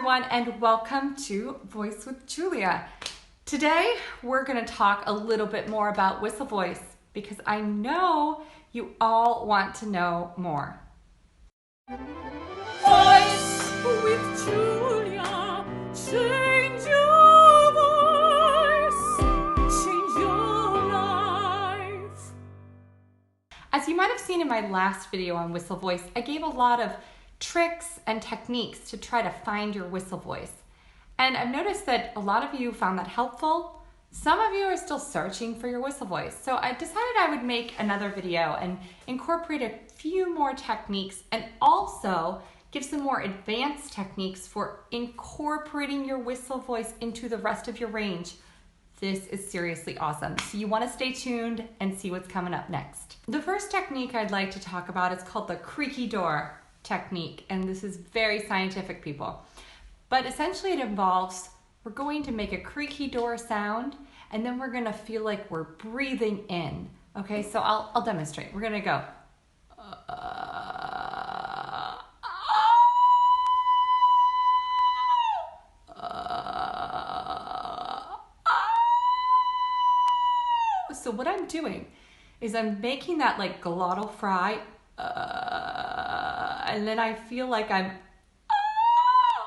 everyone, and welcome to Voice with Julia. Today, we're going to talk a little bit more about whistle voice because I know you all want to know more. Voice with Julia, change your voice, change your life. As you might have seen in my last video on whistle voice, I gave a lot of tricks and techniques to try to find your whistle voice. And I've noticed that a lot of you found that helpful. Some of you are still searching for your whistle voice. So I decided I would make another video and incorporate a few more techniques and also give some more advanced techniques for incorporating your whistle voice into the rest of your range. This is seriously awesome. So you want to stay tuned and see what's coming up next. The first technique I'd like to talk about is called the creaky door technique, and this is very scientific, people. But essentially it involves, we're going to make a creaky door sound, and then we're gonna feel like we're breathing in. Okay, so I'll demonstrate. We're gonna go. So what I'm doing is I'm making that like glottal fry, and then I feel like I'm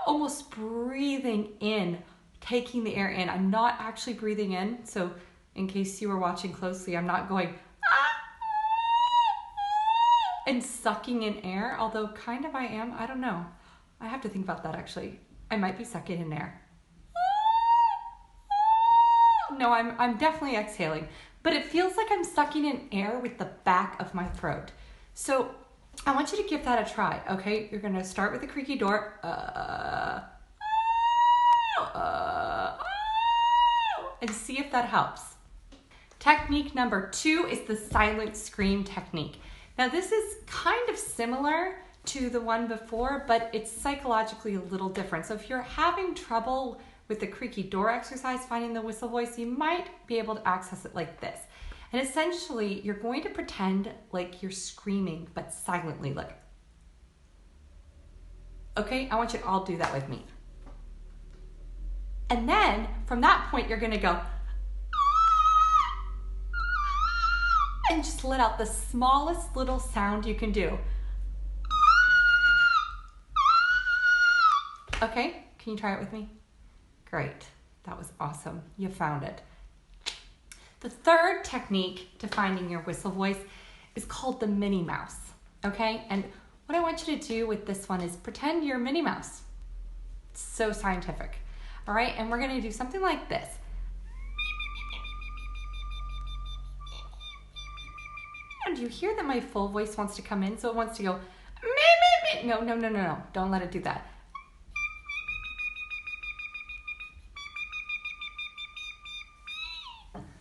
almost breathing in, taking the air in. I'm not actually breathing in. So in case you were watching closely, I'm not going and sucking in air, although kind of I am. I don't know. I have to think about that actually. I might be sucking in air. No, I'm definitely exhaling, but it feels like I'm sucking in air with the back of my throat. So I want you to give that a try, okay? You're gonna start with the creaky door. And see if that helps. Technique number 2 is the silent scream technique. Now this is kind of similar to the one before, but it's psychologically a little different. So if you're having trouble with the creaky door exercise, finding the whistle voice, you might be able to access it like this. And essentially, you're going to pretend like you're screaming, but silently, like. Okay, I want you to all do that with me. And then, from that point, you're gonna go, and just let out the smallest little sound you can do. Okay, can you try it with me? Great, that was awesome, you found it. The third technique to finding your whistle voice is called the Minnie Mouse, okay? And what I want you to do with this one is pretend you're Minnie Mouse. It's so scientific, all right? And we're gonna do something like this. And do you hear that my full voice wants to come in? So it wants to go, me, me, me. No, don't let it do that.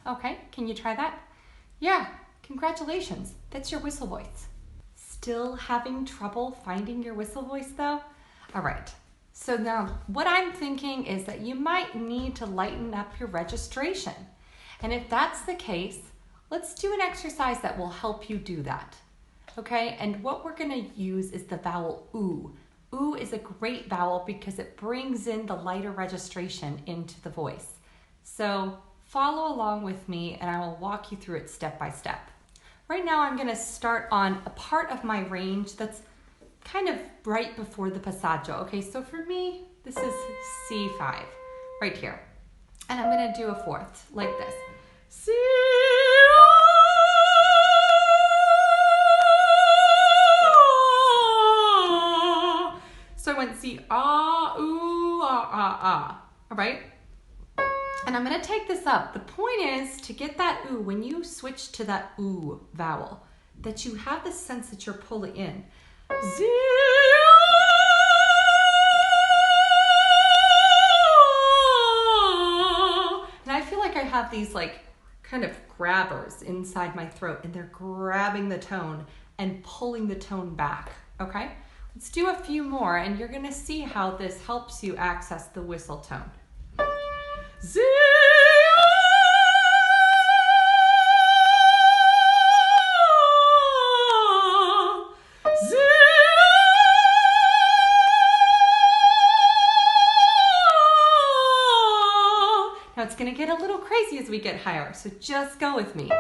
Okay, can you try that? Yeah, congratulations, that's your whistle voice. Still having trouble finding your whistle voice though? All right, so now what I'm thinking is that you might need to lighten up your registration. And if that's the case, let's do an exercise that will help you do that. Okay, and what we're gonna use is the vowel oo. Oo is a great vowel because it brings in the lighter registration into the voice. So follow along with me and I will walk you through it step by step. Right now I'm gonna start on a part of my range that's kind of right before the passaggio. Okay, so for me, this is C5, right here. And I'm gonna do a fourth, like this. C. So I went C, ah, ooh, ah, ah, ah, all right? And I'm gonna take this up. The point is to get that ooh, when you switch to that ooh vowel, that you have the sense that you're pulling in. And I feel like I have these like kind of grabbers inside my throat and they're grabbing the tone and pulling the tone back, okay? Let's do a few more and you're gonna see how this helps you access the whistle tone. as we get higher. So just go with me.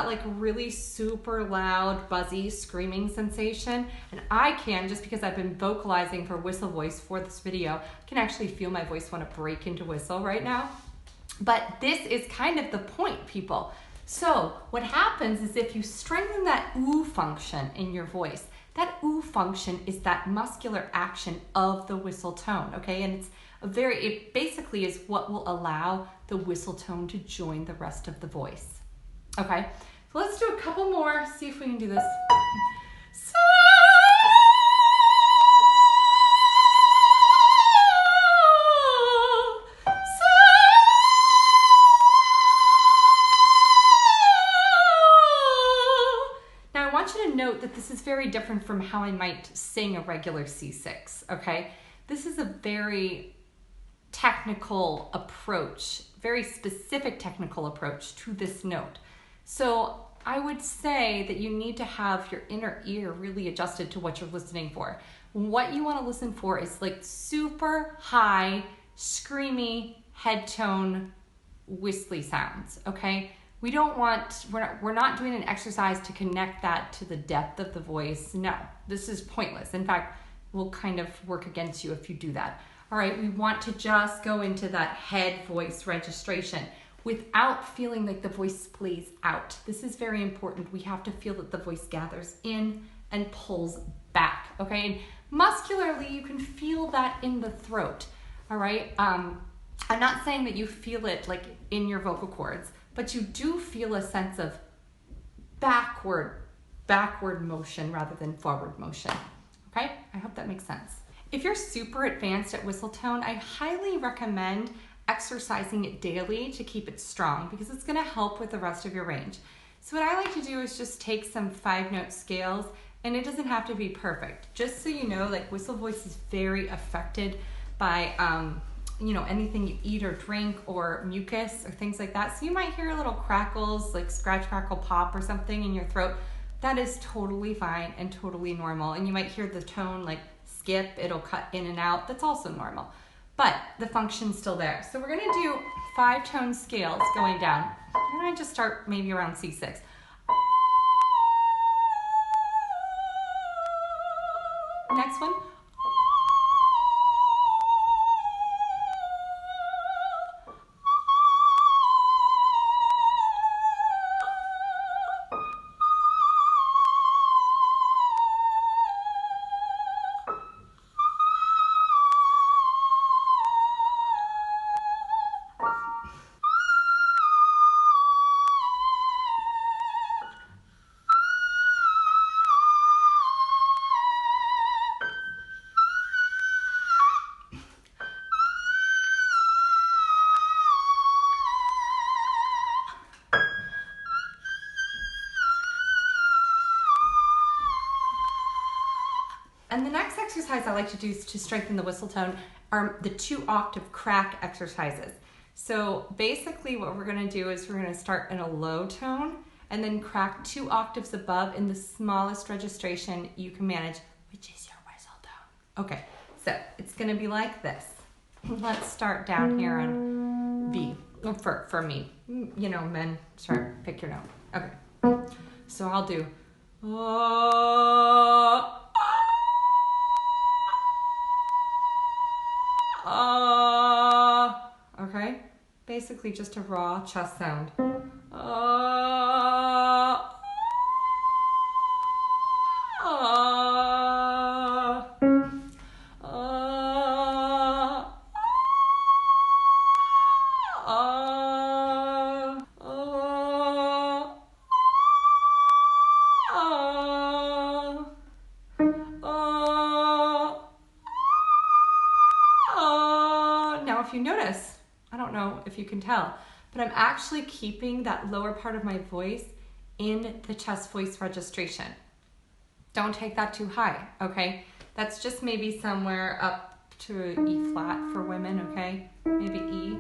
Like really super loud, buzzy, screaming sensation. And I can, just because I've been vocalizing for whistle voice for this video, I can actually feel my voice want to break into whistle right now. But this is kind of the point, people. So what happens is if you strengthen that ooh function in your voice, that ooh function is that muscular action of the whistle tone, okay? And it basically is what will allow the whistle tone to join the rest of the voice, okay? So let's do a couple more, see if we can do this. Now I want you to note that this is very different from how I might sing a regular C6, okay? This is a very technical approach, very specific technical approach to this note. So I would say that you need to have your inner ear really adjusted to what you're listening for. What you want to listen for is like super high, screamy, head tone, whistly sounds, okay? We're not doing an exercise to connect that to the depth of the voice. No, this is pointless. In fact, will kind of work against you if you do that. All right, we want to just go into that head voice registration without feeling like the voice splays out. This is very important. We have to feel that the voice gathers in and pulls back, okay? And muscularly, you can feel that in the throat, all right? I'm not saying that you feel it like in your vocal cords, but you do feel a sense of backward motion rather than forward motion, okay? I hope that makes sense. If you're super advanced at whistle tone, I highly recommend exercising it daily to keep it strong because it's gonna help with the rest of your range. So what I like to do is just take some 5-note scales, and it doesn't have to be perfect. Just so you know, like whistle voice is very affected by anything you eat or drink or mucus or things like that. So you might hear little crackles, like scratch, crackle, pop or something in your throat. That is totally fine and totally normal. And you might hear the tone like skip, it'll cut in and out. That's also normal. But the function's still there. So we're gonna do 5-tone scales going down. And I just start maybe around C6. Next one. And the next exercise I like to do to strengthen the whistle tone are the 2-octave crack exercises. So basically what we're gonna do is we're gonna start in a low tone and then crack 2 octaves above in the smallest registration you can manage, which is your whistle tone. Okay, so it's gonna be like this. Let's start down here on V, for me. You know, men, start, pick your note. Okay, so I'll do, okay, basically just a raw chest sound. Now if you notice, I don't know if you can tell, but I'm actually keeping that lower part of my voice in the chest voice registration. Don't take that too high, okay? That's just maybe somewhere up to E flat for women, okay? Maybe E.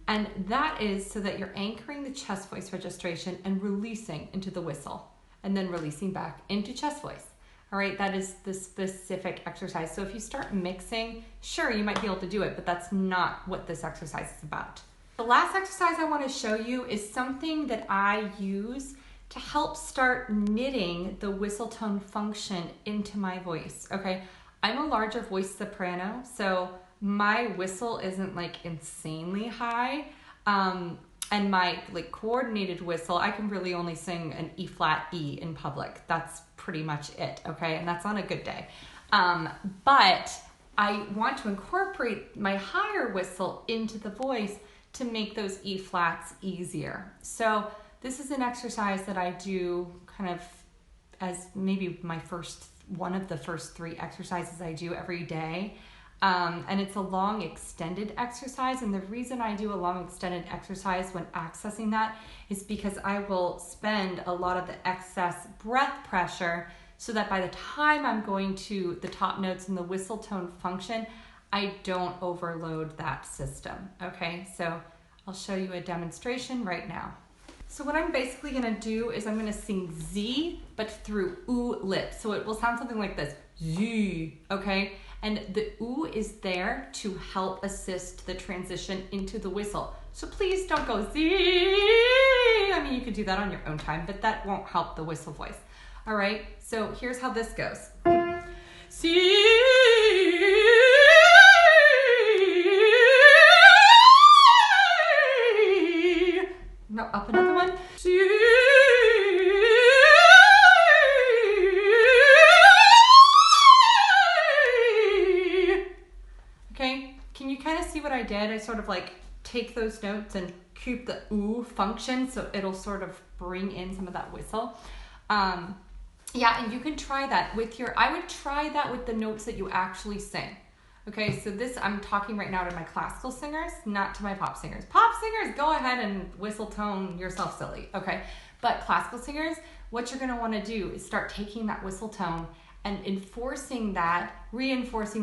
And that is so that you're anchoring the chest voice registration and releasing into the whistle, and then releasing back into chest voice. All right, that is the specific exercise. So if you start mixing, sure, you might be able to do it, but that's not what this exercise is about. The last exercise I want to show you is something that I use to help start knitting the whistle tone function into my voice, okay? I'm a larger voice soprano, so my whistle isn't like insanely high, and my like coordinated whistle, I can really only sing an E flat E in public. That's pretty much it, okay? And that's on a good day. But I want to incorporate my higher whistle into the voice to make those E flats easier. So this is an exercise that I do kind of as maybe one of the first 3 exercises I do every day. And it's a long extended exercise. And the reason I do a long extended exercise when accessing that is because I will spend a lot of the excess breath pressure so that by the time I'm going to the top notes in the whistle tone function, I don't overload that system. Okay, so I'll show you a demonstration right now. So what I'm basically gonna do is I'm gonna sing Z, but through oo lips. So it will sound something like this, Z, okay? And the oo is there to help assist the transition into the whistle. So please don't go Z. I mean, you could do that on your own time, but that won't help the whistle voice. All right, so here's how this goes. C. Now up another one. Okay, can you kind of see what I did? I sort of like take those notes and keep the ooh function so it'll sort of bring in some of that whistle. Yeah, and you can try that with I would try that with the notes that you actually sing. Okay, so this, I'm talking right now to my classical singers, not to my pop singers. Pop singers, go ahead and whistle tone yourself silly, okay? But classical singers, what you're gonna wanna do is start taking that whistle tone and reinforcing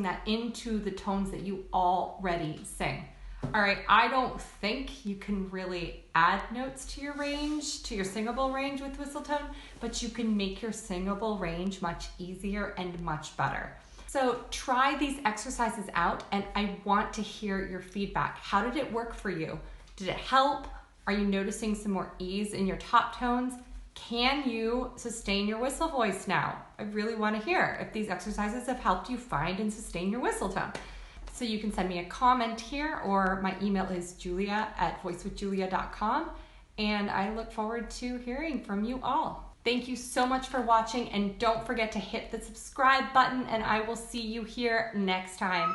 that into the tones that you already sing. All right, I don't think you can really add notes to your range, to your singable range with whistle tone, but you can make your singable range much easier and much better. So try these exercises out, and I want to hear your feedback. How did it work for you? Did it help? Are you noticing some more ease in your top tones? Can you sustain your whistle voice now? I really want to hear if these exercises have helped you find and sustain your whistle tone. So you can send me a comment here, or my email is julia@voicewithjulia.com, and I look forward to hearing from you all. Thank you so much for watching, and don't forget to hit the subscribe button, and I will see you here next time.